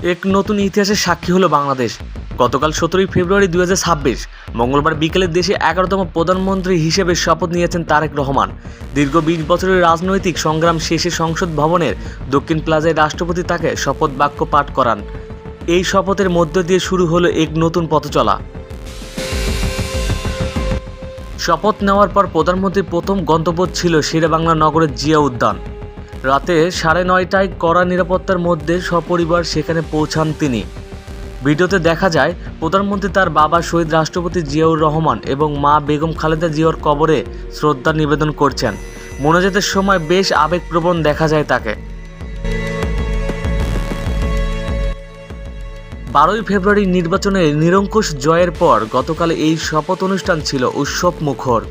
এক নতুন ইতিহাসের সাক্ষী হলো বাংলাদেশ। গতকাল 17 ফেব্রুয়ারি 2026 মঙ্গলবার বিকেলে দেশে 11তম প্রধানমন্ত্রী হিসেবে শপথ নিয়েছেন তারেক রহমান। দীর্ঘ 20 বছরের রাজনৈতিক সংগ্রাম শেষে সংসদ ভবনের দক্ষিণ প্লাজায় রাষ্ট্রপতি তাকে শপথ বাক্য পাঠ করান। এই শপথের মধ্য দিয়ে শুরু হলো এক নতুন পথচলা। শপথ নেওয়ার পর প্রধানমন্ত্রীর প্রথম গন্তব্য ছিল শেরেবাংলা নগরের জিয়া উদ্যান। রাতে 9:30টায় কড়া নিরাপত্তার মধ্যে সপরিবার সেখানে পৌঁছান তিনি। ভিডিওতে দেখা যায় প্রধানমন্ত্রী তার বাবা শহীদ রাষ্ট্রপতি জিয়াউর রহমান এবং মা বেগম খালেদা জিয়ার কবরে শ্রদ্ধা নিবেদন করছেন। মোনাজাতের সময় বেশ আবেগপ্রবণ দেখা যায় তাকে। 12 ফেব্রুয়ারি নির্বাচনে নিরঙ্কুশ জয়ের পর গতকাল এই শপথ অনুষ্ঠান ছিল উৎসব মুখর।